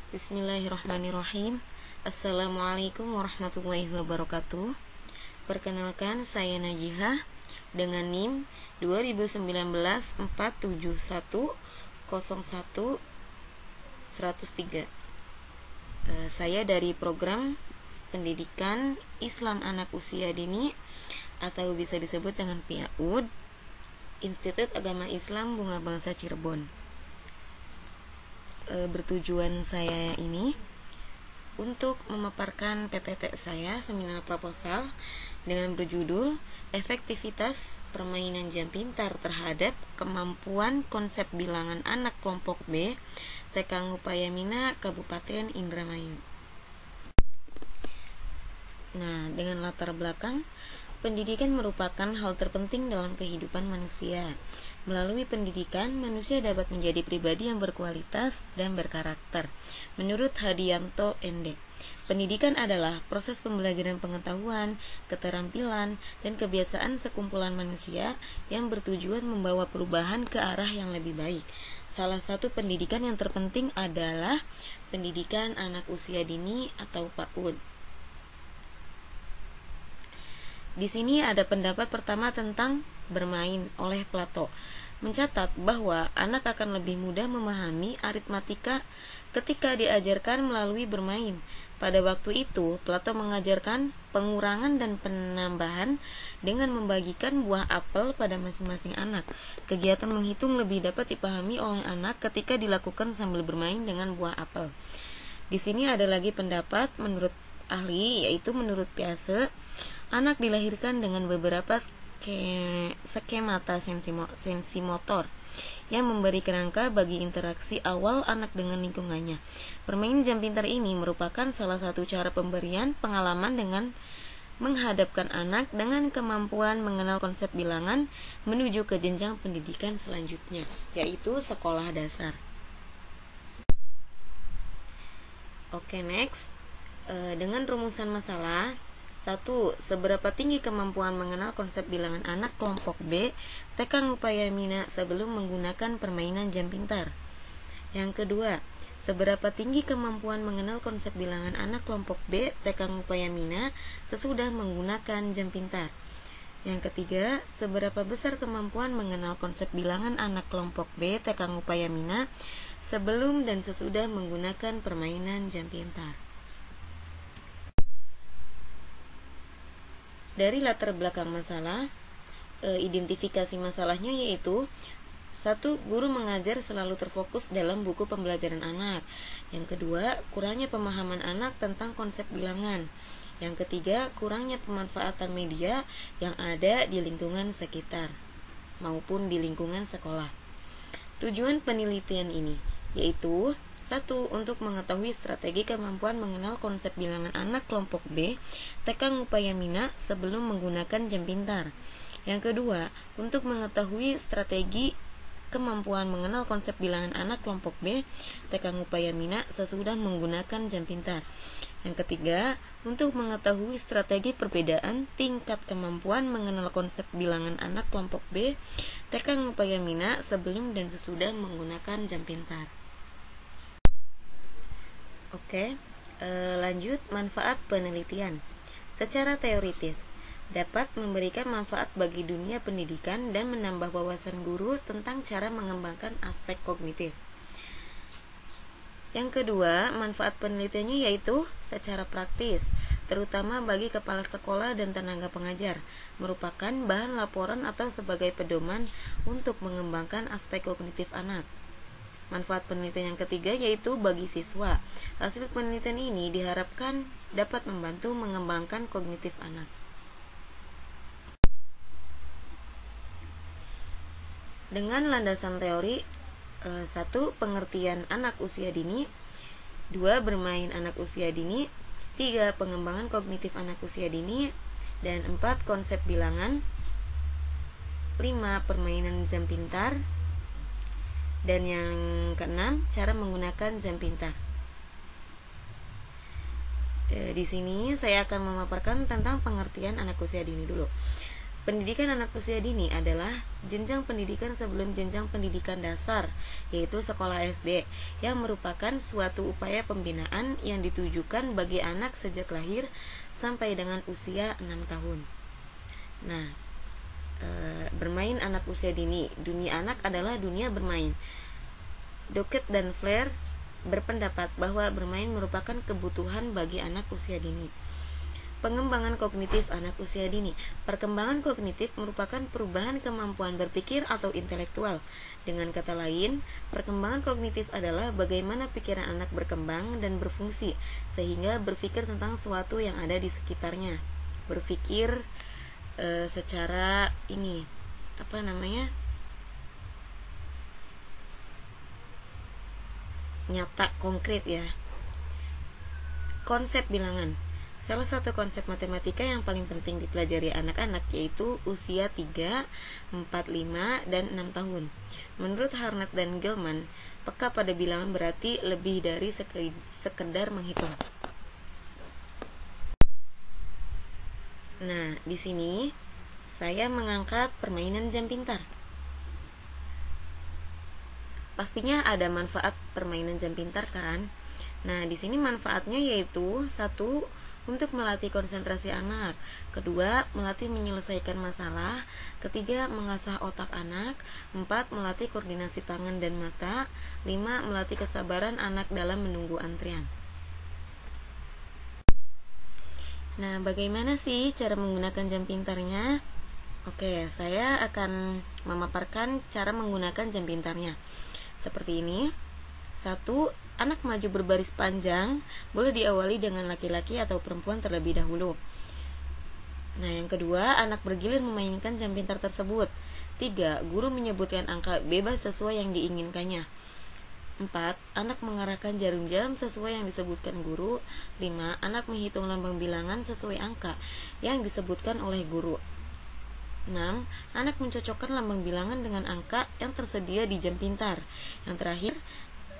Bismillahirrahmanirrahim. Assalamualaikum warahmatullahi wabarakatuh. Perkenalkan, saya Najihah dengan NIM 2019-471-01-103. Saya dari program pendidikan Islam anak usia dini atau bisa disebut dengan PAUD, Institut Agama Islam Bunga Bangsa Cirebon. Bertujuan saya ini untuk memaparkan PPT saya, seminar proposal dengan berjudul Efektivitas Permainan Jam Pintar terhadap Kemampuan Konsep Bilangan Anak Kelompok B TK Ngupayamina, Kabupaten Indramayu. Nah, dengan latar belakang, pendidikan merupakan hal terpenting dalam kehidupan manusia. Melalui pendidikan, manusia dapat menjadi pribadi yang berkualitas dan berkarakter. Menurut Hadianto ND, pendidikan adalah proses pembelajaran pengetahuan, keterampilan, dan kebiasaan sekumpulan manusia yang bertujuan membawa perubahan ke arah yang lebih baik. Salah satu pendidikan yang terpenting adalah pendidikan anak usia dini atau PAUD. Di sini ada pendapat pertama tentang bermain oleh Plato. Mencatat bahwa anak akan lebih mudah memahami aritmatika ketika diajarkan melalui bermain. Pada waktu itu, Plato mengajarkan pengurangan dan penambahan dengan membagikan buah apel pada masing-masing anak. Kegiatan menghitung lebih dapat dipahami oleh anak ketika dilakukan sambil bermain dengan buah apel. Di sini ada lagi pendapat menurut ahli, yaitu menurut Piaget, anak dilahirkan dengan beberapa skemata sensimotor yang memberi kerangka bagi interaksi awal anak dengan lingkungannya. Permainan jam pintar ini merupakan salah satu cara pemberian pengalaman dengan menghadapkan anak dengan kemampuan mengenal konsep bilangan menuju ke jenjang pendidikan selanjutnya, yaitu sekolah dasar. Oke, next. Dengan rumusan masalah. 1. Seberapa tinggi kemampuan mengenal konsep bilangan anak kelompok B TK Ngupayamina sebelum menggunakan permainan jam pintar? Yang kedua, seberapa tinggi kemampuan mengenal konsep bilangan anak kelompok B TK Ngupayamina sesudah menggunakan jam pintar? Yang ketiga, seberapa besar kemampuan mengenal konsep bilangan anak kelompok B TK Ngupayamina sebelum dan sesudah menggunakan permainan jam pintar? Dari latar belakang masalah, identifikasi masalahnya yaitu 1. Guru mengajar selalu terfokus dalam buku pembelajaran anak. Yang kedua, kurangnya pemahaman anak tentang konsep bilangan. Yang ketiga, kurangnya pemanfaatan media yang ada di lingkungan sekitar maupun di lingkungan sekolah. Tujuan penelitian ini yaitu 1. Untuk mengetahui strategi kemampuan mengenal konsep bilangan anak kelompok B TK Ngupayamina sebelum menggunakan jam pintar. Yang kedua, untuk mengetahui strategi kemampuan mengenal konsep bilangan anak kelompok B TK Ngupayamina sesudah menggunakan jam pintar. Yang ketiga, untuk mengetahui strategi perbedaan tingkat kemampuan mengenal konsep bilangan anak kelompok B TK Ngupayamina sebelum dan sesudah menggunakan jam pintar. Oke, lanjut manfaat penelitian. Secara teoritis, dapat memberikan manfaat bagi dunia pendidikan dan menambah wawasan guru tentang cara mengembangkan aspek kognitif. Yang kedua, manfaat penelitiannya yaitu secara praktis, terutama bagi kepala sekolah dan tenaga pengajar, merupakan bahan laporan atau sebagai pedoman untuk mengembangkan aspek kognitif anak. Manfaat penelitian yang ketiga yaitu bagi siswa. Hasil penelitian ini diharapkan dapat membantu mengembangkan kognitif anak. Dengan landasan teori, 1. Pengertian anak usia dini, 2. Bermain anak usia dini, 3. Pengembangan kognitif anak usia dini, dan 4. Konsep bilangan, 5. Permainan jam pintar, dan yang keenam, cara menggunakan jam pintar. Di sini saya akan memaparkan tentang pengertian anak usia dini dulu. Pendidikan anak usia dini adalah jenjang pendidikan sebelum jenjang pendidikan dasar, yaitu sekolah SD, yang merupakan suatu upaya pembinaan yang ditujukan bagi anak sejak lahir sampai dengan usia 6 tahun. Nah, bermain anak usia dini. Dunia anak adalah dunia bermain. Dockett dan Flair berpendapat bahwa bermain merupakan kebutuhan bagi anak usia dini. Pengembangan kognitif anak usia dini. Perkembangan kognitif merupakan perubahan kemampuan berpikir atau intelektual. Dengan kata lain, perkembangan kognitif adalah bagaimana pikiran anak berkembang dan berfungsi sehingga berpikir tentang sesuatu yang ada di sekitarnya. Berpikir secara nyata, konkret ya. Konsep bilangan. Salah satu konsep matematika yang paling penting dipelajari anak-anak yaitu usia 3, 4, 5, dan 6 tahun. Menurut Harnett dan Gilman, peka pada bilangan berarti lebih dari sekedar menghitung. Nah, di sini saya mengangkat permainan jam pintar. Pastinya ada manfaat permainan jam pintar kan? Nah, di sini manfaatnya yaitu 1. Untuk melatih konsentrasi anak. 2. Melatih menyelesaikan masalah. 3. Mengasah otak anak. 4. Melatih koordinasi tangan dan mata. 5. Melatih kesabaran anak dalam menunggu antrian. Nah, bagaimana sih cara menggunakan jam pintarnya? Oke, saya akan memaparkan cara menggunakan jam pintarnya. Seperti ini. 1. Anak maju berbaris panjang boleh diawali dengan laki-laki atau perempuan terlebih dahulu. Nah, yang kedua, anak bergilir memainkan jam pintar tersebut. 3. Guru menyebutkan angka bebas sesuai yang diinginkannya. 4. Anak mengarahkan jarum jam sesuai yang disebutkan guru. 5. Anak menghitung lambang bilangan sesuai angka yang disebutkan oleh guru. 6. Anak mencocokkan lambang bilangan dengan angka yang tersedia di jam pintar. Yang terakhir,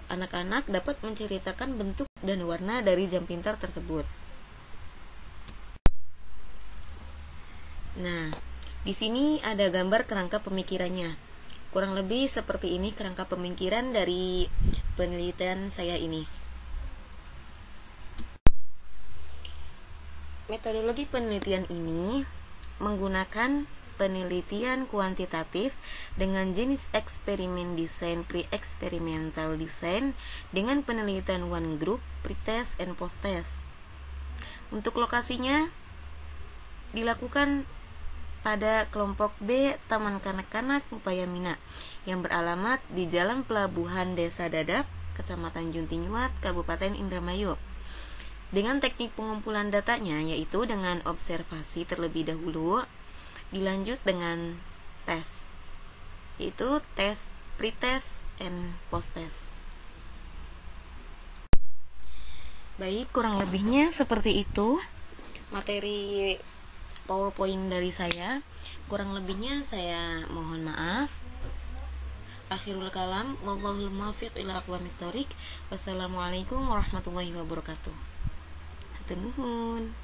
anak-anak dapat menceritakan bentuk dan warna dari jam pintar tersebut. Nah, di sini ada gambar kerangka pemikirannya. Kurang lebih seperti ini kerangka pemikiran dari penelitian saya ini. Metodologi penelitian ini menggunakan penelitian kuantitatif dengan jenis eksperimen desain pre-experimental design dengan penelitian one group, pre-test, and post-test. Untuk lokasinya dilakukan pada kelompok B Taman Kanak-kanak Upayamina yang beralamat di Jalan Pelabuhan Desa Dadap, Kecamatan Juntinyuat, Kabupaten Indramayu. Dengan teknik pengumpulan datanya yaitu dengan observasi terlebih dahulu, dilanjut dengan tes, yaitu tes, pre-test, and post-test. Baik, kurang lebihnya seperti itu materi PowerPoint dari saya. Kurang lebihnya saya mohon maaf. Akhirul kalam, wallahul muwaffiq ila aqwamit thoriq. Wassalamualaikum warahmatullahi wabarakatuh. Hatur nuhun.